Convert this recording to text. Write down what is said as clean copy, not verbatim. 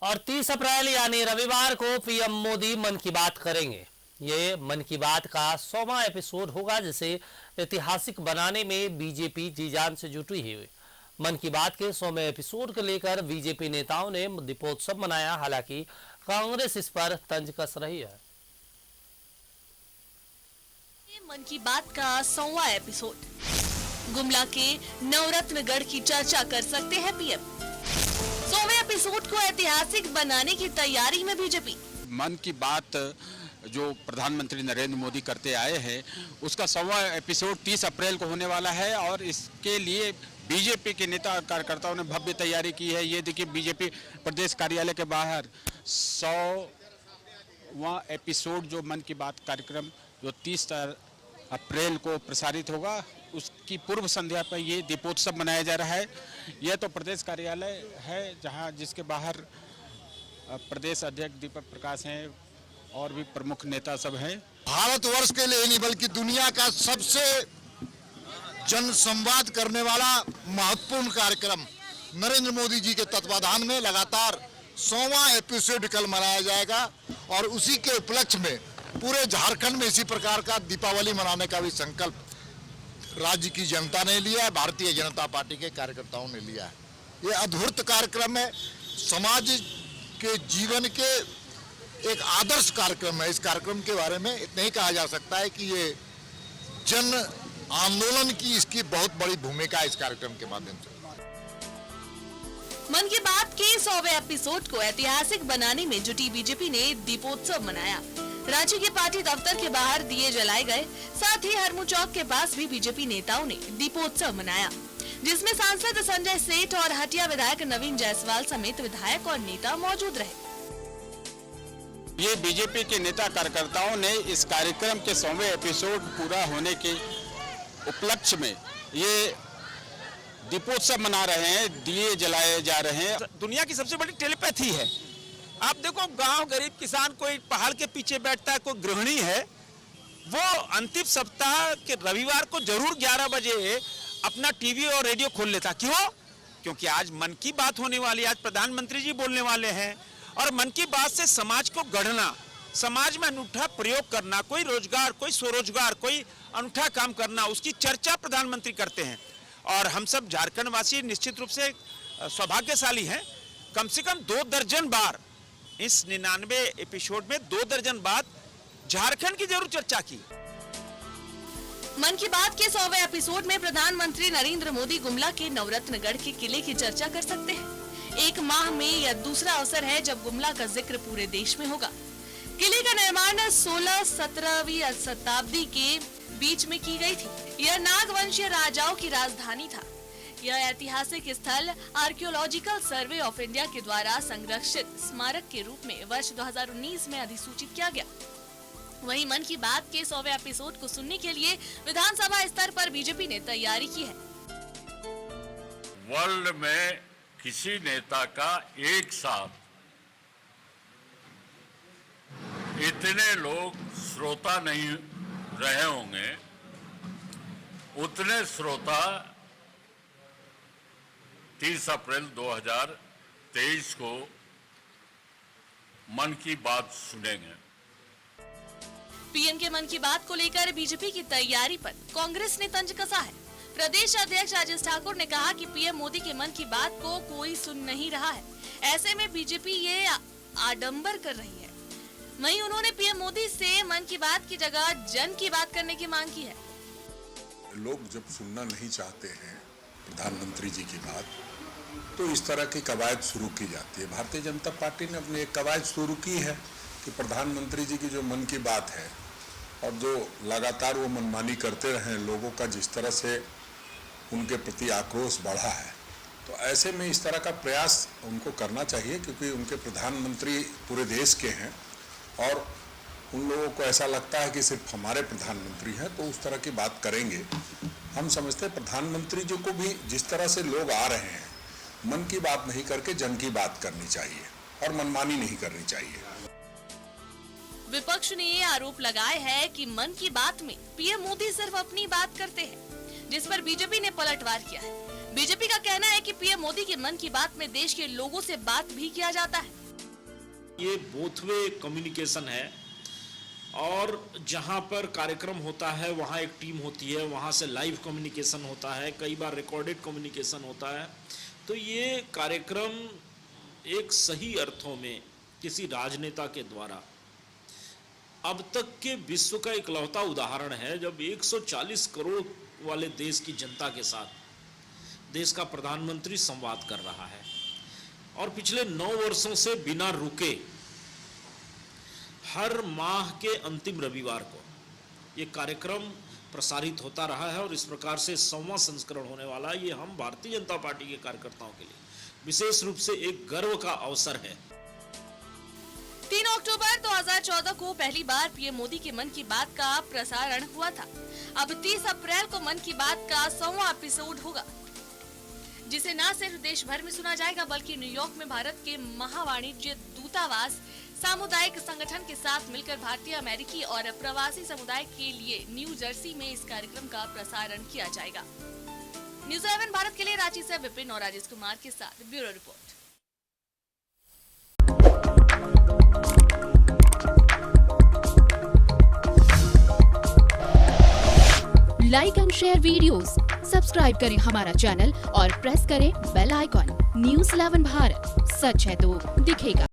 और 30 अप्रैल यानी रविवार को पीएम मोदी मन की बात करेंगे। ये मन की बात का 100वां एपिसोड होगा, जिसे ऐतिहासिक बनाने में बीजेपी जी जान से जुटी हुई। मन की बात के 100वें एपिसोड को लेकर बीजेपी नेताओं ने दीपोत्सव मनाया। हालांकि कांग्रेस इस पर तंज कस रही है। मन की बात का 100वां एपिसोड, गुमला के नवरत्नगढ़ की चर्चा कर सकते हैं पीएम। 100वें एपिसोड को ऐतिहासिक बनाने की तैयारी में बीजेपी। मन की बात जो प्रधानमंत्री नरेंद्र मोदी करते आए हैं, उसका 100वां एपिसोड 30 अप्रैल को होने वाला है और इसके लिए बीजेपी के नेता और कार्यकर्ताओं ने भव्य तैयारी की है। ये देखिए, बीजेपी प्रदेश कार्यालय के बाहर 100वां एपिसोड जो मन की बात कार्यक्रम जो 30 अप्रैल को प्रसारित होगा, उसकी पूर्व संध्या पर ये दीपोत्सव मनाया जा रहा है। यह तो प्रदेश कार्यालय है, जहां जिसके बाहर प्रदेश अध्यक्ष दीपक प्रकाश हैं और भी प्रमुख नेता सब हैं। भारतवर्ष के लिए नहीं बल्कि दुनिया का सबसे जन संवाद करने वाला महत्वपूर्ण कार्यक्रम नरेंद्र मोदी जी के तत्वाधान में लगातार 100वां एपिसोड कल मनाया जाएगा और उसी के उपलक्ष्य में पूरे झारखंड में इसी प्रकार का दीपावली मनाने का भी संकल्प राज्य की जनता ने लिया है, भारतीय जनता पार्टी के कार्यकर्ताओं ने लिया है। ये अद्भुत कार्यक्रम है, समाज के जीवन के एक आदर्श कार्यक्रम है। इस कार्यक्रम के बारे में इतना ही कहा जा सकता है कि ये जन आंदोलन की इसकी बहुत बड़ी भूमिका है इस कार्यक्रम के माध्यम से। मन की बात के 100वें एपिसोड को ऐतिहासिक बनाने में जुटी बीजेपी ने दीपोत्सव मनाया। राज्य के पार्टी दफ्तर के बाहर दिए जलाए गए, साथ ही हरमू चौक के पास भी बीजेपी नेताओं ने दीपोत्सव मनाया, जिसमें सांसद संजय सेठ और हटिया विधायक नवीन जायसवाल समेत विधायक और नेता मौजूद रहे। ये बीजेपी के नेता कार्यकर्ताओं ने इस कार्यक्रम के 100वें एपिसोड पूरा होने के उपलक्ष्य में ये दीपोत्सव मना रहे हैं, दिए जलाए जा रहे हैं। दुनिया की सबसे बड़ी टेलीपैथी है। आप देखो, गांव गरीब किसान कोई पहाड़ के पीछे बैठता है, कोई गृहिणी है, वो अंतिम सप्ताह के रविवार को जरूर 11 बजे अपना टीवी और रेडियो खोल लेता। क्यों? क्योंकि आज मन की बात होने वाली है, आज प्रधानमंत्री जी बोलने वाले हैं और मन की बात से समाज को गढ़ना, समाज में अनूठा प्रयोग करना, कोई रोजगार, कोई स्वरोजगार, कोई अनूठा काम करना, उसकी चर्चा प्रधानमंत्री करते हैं। और हम सब झारखंड वासी निश्चित रूप से सौभाग्यशाली हैं। कम से कम 2 दर्जन बार इस 99 एपिसोड में 2 दर्जन बार झारखंड की जरूर चर्चा की। मन की बात के 100वें एपिसोड में प्रधानमंत्री नरेंद्र मोदी गुमला के नवरत्नगढ़ के किले की चर्चा कर सकते हैं। एक माह में यह दूसरा अवसर है जब गुमला का जिक्र पूरे देश में होगा। किले का निर्माण 16-17वीं शताब्दी के बीच में की गई थी। यह नागवंशीय राजाओं की राजधानी था। यह ऐतिहासिक स्थल आर्कियोलॉजिकल सर्वे ऑफ इंडिया के द्वारा संरक्षित स्मारक के रूप में वर्ष 2019 में अधिसूचित किया गया। वहीं मन की बात के 100वें एपिसोड को सुनने के लिए विधानसभा स्तर पर बीजेपी ने तैयारी की है। वर्ल्ड में किसी नेता का एक साथ इतने लोग श्रोता नहीं रहे होंगे, उतने श्रोता 30 अप्रैल 2023 को मन की बात सुनेंगे। पीएम के मन की बात को लेकर बीजेपी की तैयारी पर कांग्रेस ने तंज कसा है। प्रदेश अध्यक्ष राजेश ठाकुर ने कहा कि पीएम मोदी के मन की बात को कोई सुन नहीं रहा है, ऐसे में बीजेपी ये आडंबर कर रही है। वहीं उन्होंने पीएम मोदी से मन की बात की जगह जन की बात करने की मांग की है। लोग जब सुनना नहीं चाहते हैं प्रधानमंत्री जी की बात, तो इस तरह की कवायद शुरू की जाती है। भारतीय जनता पार्टी ने अपनी एक कवायद शुरू की है कि प्रधानमंत्री जी की जो मन की बात है और जो लगातार वो मनमानी करते रहे, लोगों का जिस तरह से उनके प्रति आक्रोश बढ़ा है, तो ऐसे में इस तरह का प्रयास उनको करना चाहिए, क्योंकि उनके प्रधानमंत्री पूरे देश के हैं और उन लोगों को ऐसा लगता है कि सिर्फ हमारे प्रधानमंत्री हैं तो उस तरह की बात करेंगे। हम समझते हैं प्रधानमंत्री जी को भी जिस तरह से लोग आ रहे हैं, मन की बात नहीं करके जन की बात करनी चाहिए और मनमानी नहीं करनी चाहिए। विपक्ष ने ये आरोप लगाया है कि मन की बात में पीएम मोदी सिर्फ अपनी बात करते हैं, जिस पर बीजेपी ने पलटवार किया है। बीजेपी का कहना है कि पीएम मोदी के मन की बात में देश के लोगों से बात भी किया जाता है। ये बोथ वे कम्युनिकेशन है और जहाँ पर कार्यक्रम होता है वहाँ एक टीम होती है, वहाँ से लाइव कम्युनिकेशन होता है, कई बार रिकॉर्डेड कम्युनिकेशन होता है। तो ये कार्यक्रम एक सही अर्थों में किसी राजनेता के द्वारा अब तक के विश्व का इकलौता उदाहरण है जब 140 करोड़ वाले देश की जनता के साथ देश का प्रधानमंत्री संवाद कर रहा है और पिछले 9 वर्षों से बिना रुके हर माह के अंतिम रविवार को ये कार्यक्रम प्रसारित होता रहा है और इस प्रकार से 100वां संस्करण होने वाला है। ये हम भारतीय जनता पार्टी के कार्यकर्ताओं के लिए विशेष रूप से एक गर्व का अवसर है। 3 अक्टूबर 2014 को पहली बार पीएम मोदी के मन की बात का प्रसारण हुआ था। अब 30 अप्रैल को मन की बात का 100वां एपिसोड होगा, जिसे न सिर्फ देश भर में सुना जाएगा बल्कि न्यूयॉर्क में भारत के महावाणिज्य दूतावास सामुदायिक संगठन के साथ मिलकर भारतीय, अमेरिकी और प्रवासी समुदाय के लिए न्यू जर्सी में इस कार्यक्रम का प्रसारण किया जाएगा। न्यूज़ 11 भारत के लिए रांची से विपिन और राजेश कुमार के साथ bureau report. Like and share videos, subscribe करें हमारा चैनल और प्रेस करें बेल आइकॉन। न्यूज़ 11 भारत, सच है तो दिखेगा।